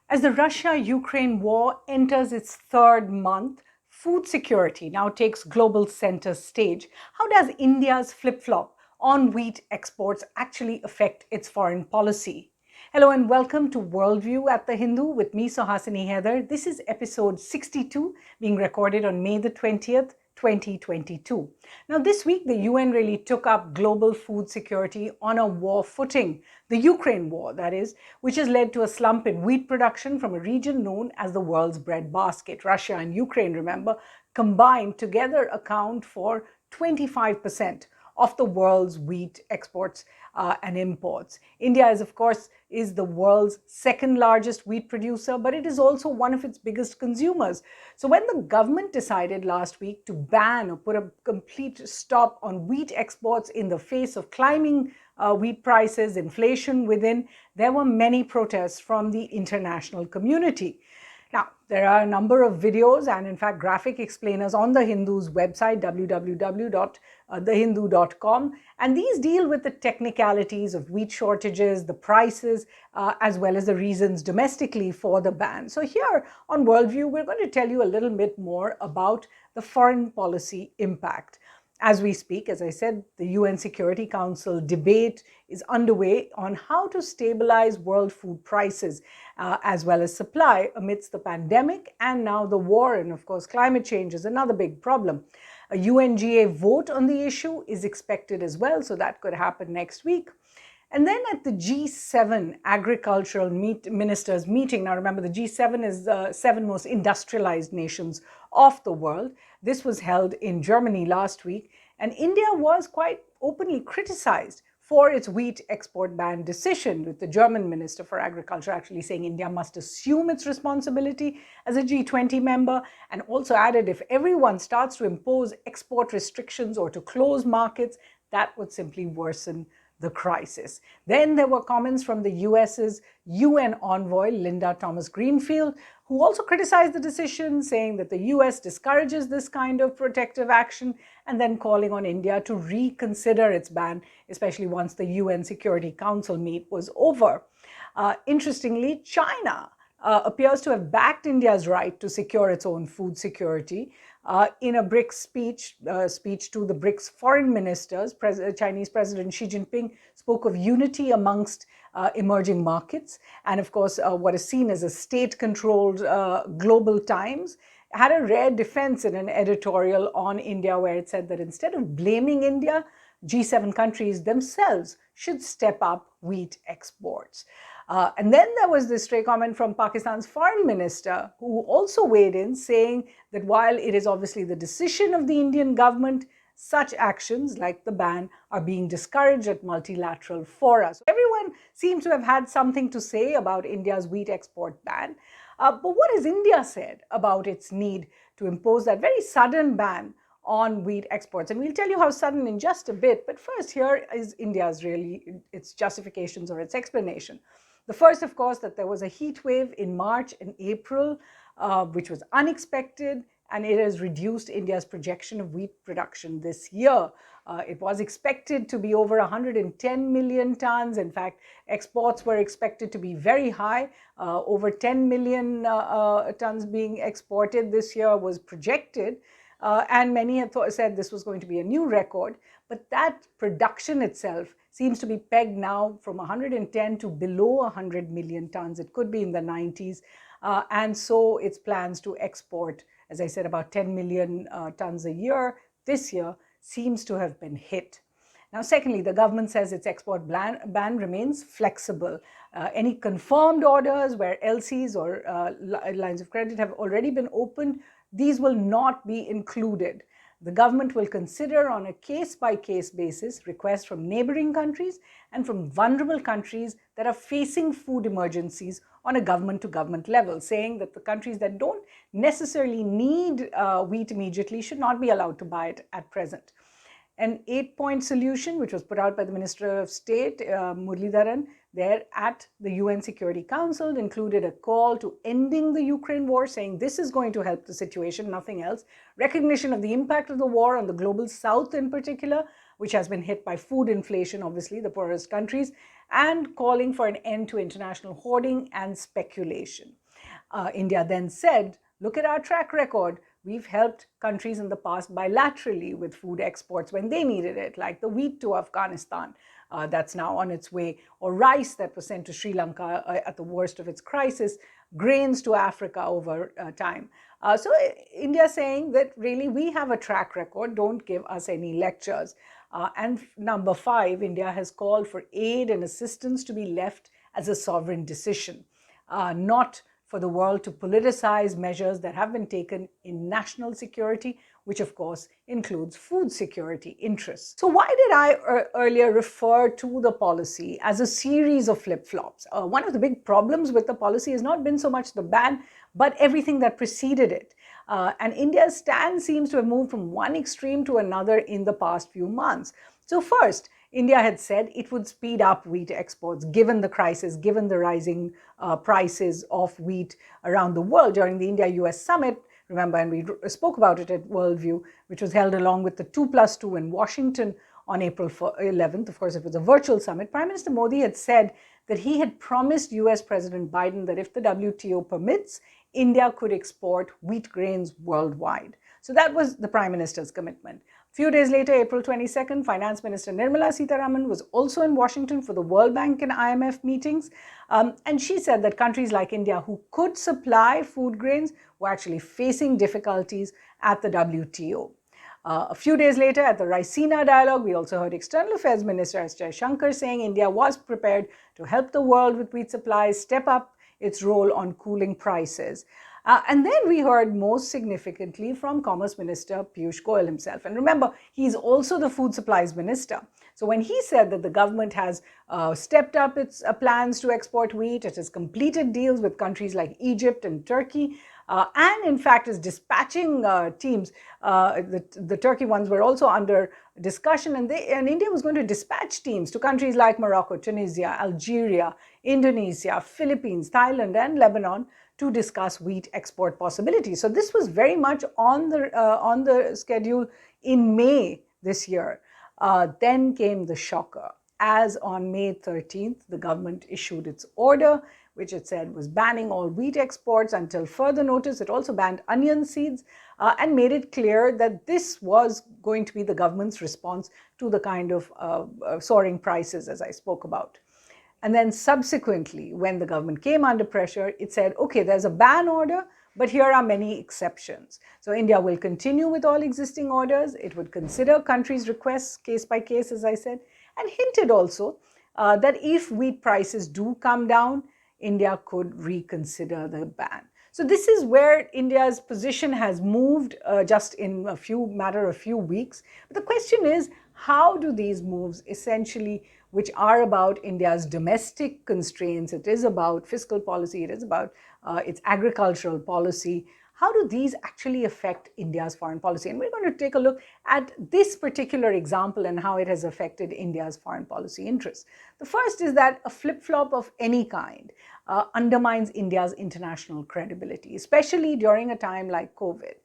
As the Russia-Ukraine war enters its third month, food security now takes global center stage. How does India's flip-flop on wheat exports actually affect its foreign policy? Hello and welcome to Worldview at The Hindu with me, Suhasini Haidar. This is episode 62, being recorded on May the 20th, 2022. Now, this week, the UN really took up global food security on a war footing, the Ukraine war, that is, which has led to a slump in wheat production from a region known as the world's breadbasket. Russia and Ukraine, remember, combined together account for 25% of the world's wheat exports and imports. India is, of course, is the world's second largest wheat producer, but it is also one of its biggest consumers. So when the government decided last week to ban or put a complete stop on wheat exports in the face of climbing wheat prices, inflation within, there were many protests from the international community. Now, there are a number of videos and, in fact, graphic explainers on The Hindu's website, www.thehindu.com, and these deal with the technicalities of wheat shortages, the prices, as well as the reasons domestically for the ban. So here on Worldview, we're going to tell you a little bit more about the foreign policy impact. As we speak, as I said, the UN Security Council debate is underway on how to stabilize world food prices as well as supply amidst the pandemic and now the war. And of course, climate change is another big problem. A UNGA vote on the issue is expected as well, so that could happen next week. And then at the G7 agricultural ministers meeting, now remember the G7 is the seven most industrialized nations of the world. This was held in Germany last week, and India was quite openly criticized for its wheat export ban decision, with the German Minister for Agriculture actually saying India must assume its responsibility as a G20 member, and also added if everyone starts to impose export restrictions or to close markets, that would simply worsen the crisis. Then there were comments from the US's UN envoy, Linda Thomas-Greenfield, who also criticized the decision, saying that the US discourages this kind of protective action, and then calling on India to reconsider its ban, especially once the UN Security Council meet was over. Interestingly, China appears to have backed India's right to secure its own food security. In a BRICS speech to the BRICS foreign ministers, Chinese President Xi Jinping spoke of unity amongst emerging markets. And of course, what is seen as a state-controlled Global Times had a rare defense in an editorial on India where it said that instead of blaming India, G7 countries themselves should step up wheat exports. And then there was this stray comment from Pakistan's foreign minister, who also weighed in, saying that while it is obviously the decision of the Indian government, such actions like the ban are being discouraged at multilateral fora. So everyone seems to have had something to say about India's wheat export ban. But what has India said about its need to impose that very sudden ban on wheat exports? And we'll tell you how sudden in just a bit. But first, here is India's its justifications or its explanation. The first, of course, that there was a heat wave in March and April, which was unexpected, and it has reduced India's projection of wheat production this year. It was expected to be over 110 million tons. In fact, exports were expected to be very high. Over 10 million tons being exported this year was projected. And many had said this was going to be a new record. But that production itself seems to be pegged now from 110 to below 100 million tons. It could be in the 90s. And so its plans to export, as I said, about 10 million tons a year this year seems to have been hit. Now, secondly, the government says its export ban remains flexible. Any confirmed orders where LCs or lines of credit have already been opened, these will not be included. The government will consider on a case-by-case basis requests from neighboring countries and from vulnerable countries that are facing food emergencies on a government-to-government level, saying that the countries that don't necessarily need wheat immediately should not be allowed to buy it at present. An 8-point solution, which was put out by the Minister of State, Muralidharan, there at the UN Security Council, included a call to ending the Ukraine war, saying this is going to help the situation, nothing else. Recognition of the impact of the war on the global south in particular, which has been hit by food inflation, obviously, the poorest countries, and calling for an end to international hoarding and speculation. India then said, look at our track record. We've helped countries in the past bilaterally with food exports when they needed it, like the wheat to Afghanistan that's now on its way, or rice that was sent to Sri Lanka at the worst of its crisis, grains to Africa over time. So India saying that really we have a track record, don't give us any lectures. And number 5, India has called for aid and assistance to be left as a sovereign decision, not for the world to politicize measures that have been taken in national security, which of course includes food security interests. So why did I earlier refer to the policy as a series of flip-flops? One of the big problems with the policy has not been so much the ban, but everything that preceded it. And India's stand seems to have moved from one extreme to another in the past few months. So first, India had said it would speed up wheat exports given the crisis, given the rising prices of wheat around the world during the India-US summit. Remember, and we spoke about it at Worldview, which was held along with the 2+2 in Washington on April 11th. Of course, it was a virtual summit. Prime Minister Modi had said that he had promised US President Biden that if the WTO permits, India could export wheat grains worldwide. So that was the Prime Minister's commitment. A few days later, April 22nd, Finance Minister Nirmala Sitharaman was also in Washington for the World Bank and IMF meetings. And she said that countries like India who could supply food grains were actually facing difficulties at the WTO. A few days later, at the Raisina dialogue, we also heard External Affairs Minister S. Jaishankar saying India was prepared to help the world with wheat supplies, step up its role on cooling prices. And then we heard most significantly from Commerce Minister Piyush Goyal himself. And remember, he's also the Food Supplies Minister. So when he said that the government has stepped up its plans to export wheat, it has completed deals with countries like Egypt and Turkey, and in fact is dispatching teams. The Turkey ones were also under discussion, and India was going to dispatch teams to countries like Morocco, Tunisia, Algeria, Indonesia, Philippines, Thailand, and Lebanon to discuss wheat export possibilities. So this was very much on the schedule in May this year. Then came the shocker, as on May 13th, the government issued its order, which it said was banning all wheat exports until further notice. It also banned onion seeds and made it clear that this was going to be the government's response to the kind of soaring prices as I spoke about. And then subsequently, when the government came under pressure, it said, okay, there's a ban order, but here are many exceptions. So India will continue with all existing orders. It would consider countries' requests case by case, as I said, and hinted also that if wheat prices do come down, India could reconsider the ban. So this is where India's position has moved just in a few weeks. But the question is, how do these moves essentially, which are about India's domestic constraints, it is about fiscal policy, it is about its agricultural policy, how do these actually affect India's foreign policy? And we're going to take a look at this particular example and how it has affected India's foreign policy interests. The first is that a flip-flop of any kind undermines India's international credibility, especially during a time like COVID.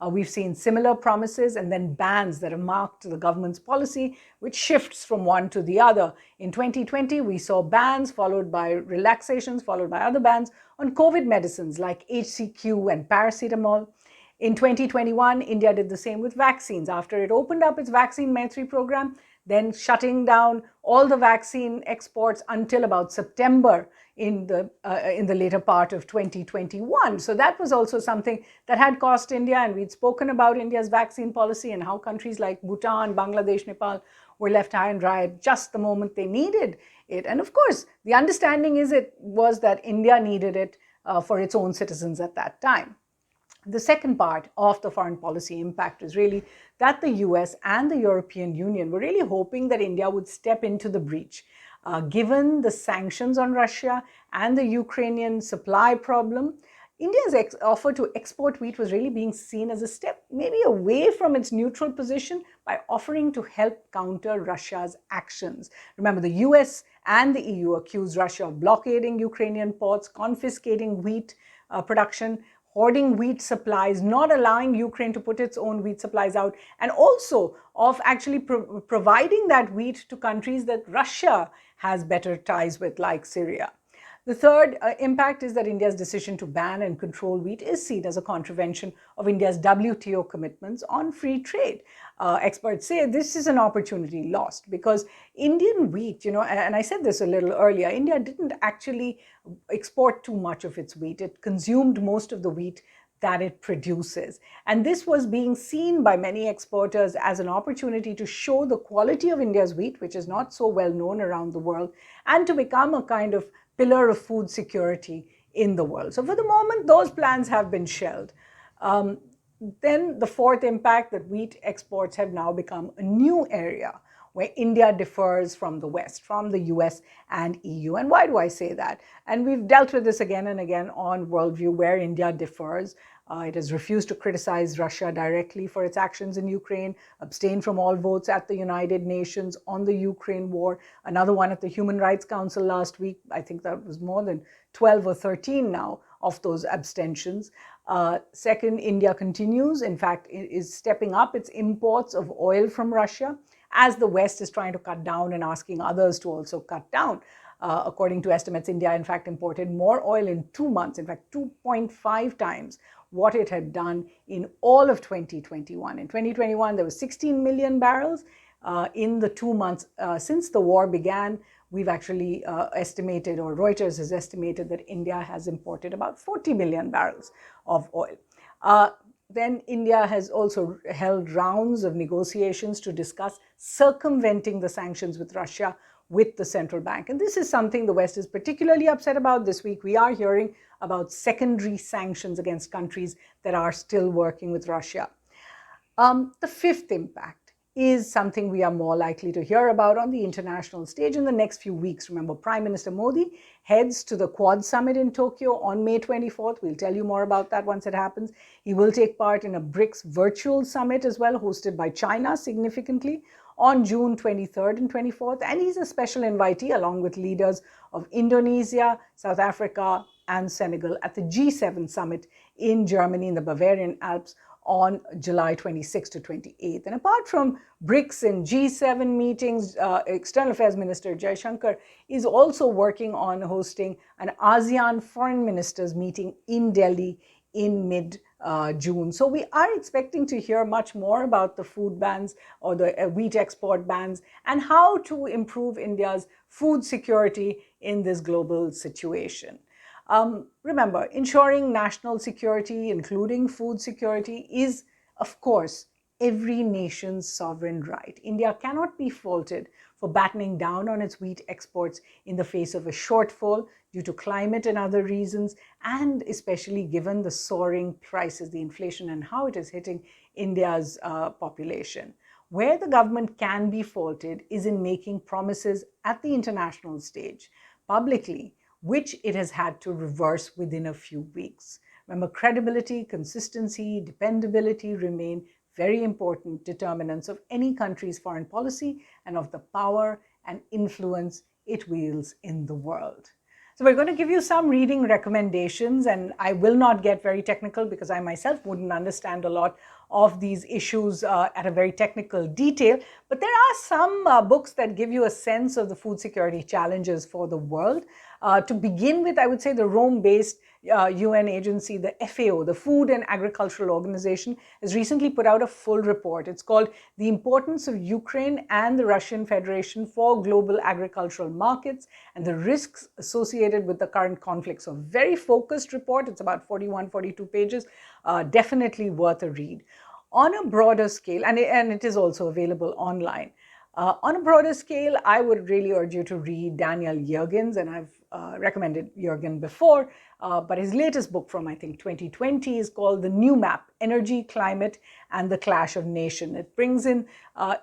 We've seen similar promises and then bans that have marked the government's policy, which shifts from one to the other. In 2020, we saw bans followed by relaxations, followed by other bans on COVID medicines like HCQ and paracetamol. In 2021, India did the same with vaccines. After it opened up its Vaccine Maitri program, then shutting down all the vaccine exports until about September in the later part of 2021. So that was also something that had cost India, and we'd spoken about India's vaccine policy and how countries like Bhutan, Bangladesh, Nepal were left high and dry at just the moment they needed it. And of course, the understanding was that India needed it for its own citizens at that time. The second part of the foreign policy impact is really that the US and the European Union were really hoping that India would step into the breach. Given the sanctions on Russia and the Ukrainian supply problem, India's offer to export wheat was really being seen as a step maybe away from its neutral position by offering to help counter Russia's actions. Remember, the US and the EU accused Russia of blockading Ukrainian ports, confiscating wheat production, hoarding wheat supplies, not allowing Ukraine to put its own wheat supplies out, and also of actually providing that wheat to countries that Russia has better ties with, like Syria. The third impact is that India's decision to ban and control wheat is seen as a contravention of India's WTO commitments on free trade. Experts say this is an opportunity lost because Indian wheat, and I said this a little earlier, India didn't actually export too much of its wheat. It consumed most of the wheat that it produces. And this was being seen by many exporters as an opportunity to show the quality of India's wheat, which is not so well known around the world, and to become a kind of pillar of food security in the world. So for the moment, those plans have been shelved. Then the fourth impact, that wheat exports have now become a new area where India differs from the West, from the US and EU. And why do I say that? And we've dealt with this again and again on Worldview, where India differs. It has refused to criticize Russia directly for its actions in Ukraine, abstained from all votes at the United Nations on the Ukraine war, another one at the Human Rights Council last week. I think that was more than 12 or 13 now of those abstentions. Second, India continues, in fact, is stepping up its imports of oil from Russia as the West is trying to cut down and asking others to also cut down. According to estimates, India, in fact, imported more oil in 2 months, in fact, 2.5 times what it had done in all of 2021. In 2021, there was 16 million barrels. In the 2 months since the war began, we've actually estimated, or Reuters has estimated, that India has imported about 40 million barrels of oil. Then India has also held rounds of negotiations to discuss circumventing the sanctions with Russia with the central bank. And this is something the West is particularly upset about. This week, we are hearing about secondary sanctions against countries that are still working with Russia. The fifth impact is something we are more likely to hear about on the international stage in the next few weeks. Remember, Prime Minister Modi heads to the Quad Summit in Tokyo on May 24th. We'll tell you more about that once it happens. He will take part in a BRICS virtual summit as well, hosted by China significantly on June 23rd and 24th. And he's a special invitee along with leaders of Indonesia, South Africa, and Senegal at the G7 summit in Germany in the Bavarian Alps on July 26th to 28th. And apart from BRICS and G7 meetings, External Affairs Minister Jaishankar is also working on hosting an ASEAN Foreign Ministers meeting in Delhi in mid-June. So we are expecting to hear much more about the food bans or the wheat export bans and how to improve India's food security in this global situation. Remember, ensuring national security, including food security, is, of course, every nation's sovereign right. India cannot be faulted for battening down on its wheat exports in the face of a shortfall due to climate and other reasons, and especially given the soaring prices, the inflation, and how it is hitting India's population. Where the government can be faulted is in making promises at the international stage, publicly, which it has had to reverse within a few weeks. Remember, credibility, consistency, dependability remain very important determinants of any country's foreign policy and of the power and influence it wields in the world. So we're going to give you some reading recommendations, and I will not get very technical because I myself wouldn't understand a lot of these issues at a very technical detail. But there are some books that give you a sense of the food security challenges for the world. To begin with, I would say the Rome-based UN agency, the FAO, the Food and Agricultural Organization, has recently put out a full report. It's called The Importance of Ukraine and the Russian Federation for Global Agricultural Markets and the Risks Associated with the Current Conflict. So very focused report. It's about 41, 42 pages. Definitely worth a read. On a broader scale, and it is also available online. On a broader scale, I would really urge you to read Daniel Yergin's, and I've recommended Yergin before, but his latest book from, I think, 2020 is called The New Map, Energy, Climate, and the Clash of Nations. It brings in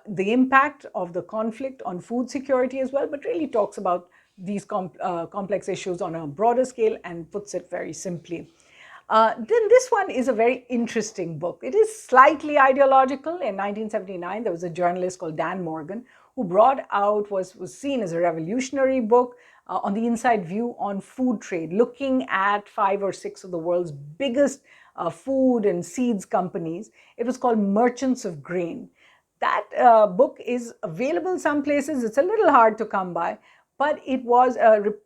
the impact of the conflict on food security as well, but really talks about these complex issues on a broader scale and puts it very simply. Then this one is a very interesting book. It is slightly ideological. In 1979, there was a journalist called Dan Morgan who brought out what was seen as a revolutionary book on the inside view on food trade, looking at 5 or 6 of the world's biggest food and seeds companies. It was called Merchants of Grain. That book is available some places. It's a little hard to come by, but it was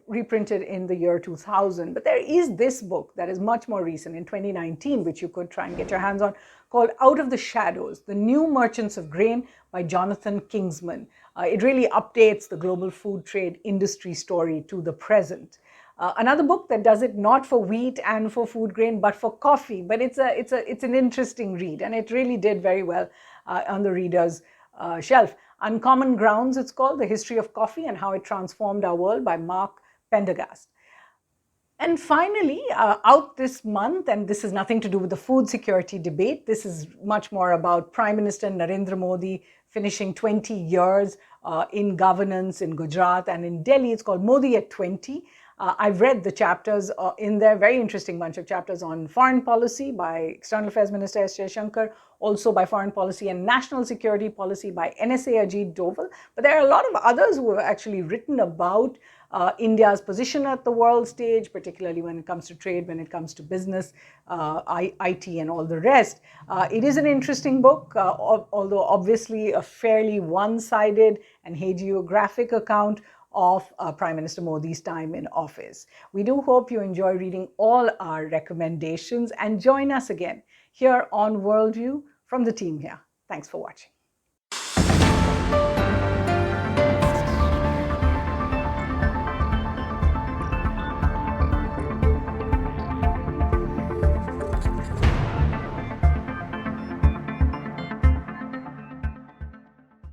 reprinted in the year 2000. But there is this book that is much more recent in 2019, which you could try and get your hands on, called Out of the Shadows, The New Merchants of Grain by Jonathan Kingsman. It really updates the global food trade industry story to the present. Another book that does it not for wheat and for food grain, but for coffee. But it's an interesting read, and it really did very well on the reader's shelf. Uncommon Grounds, it's called, The History of Coffee and How It Transformed Our World by Mark Pendergast. And finally, out this month, and this has nothing to do with the food security debate, this is much more about Prime Minister Narendra Modi finishing 20 years in governance in Gujarat and in Delhi. It's called Modi at 20. I've read the chapters in there, very interesting bunch of chapters on foreign policy by External Affairs Minister S. Jaishankar, also by foreign policy and national security policy by NSA Ajit Doval. But there are a lot of others who have actually written about India's position at the world stage, particularly when it comes to trade, when it comes to business, IT, and all the rest. It is an interesting book, although obviously a fairly one-sided and hagiographic account of Prime Minister Modi's time in office. We do hope you enjoy reading all our recommendations and join us again here on Worldview from the team here. Thanks for watching.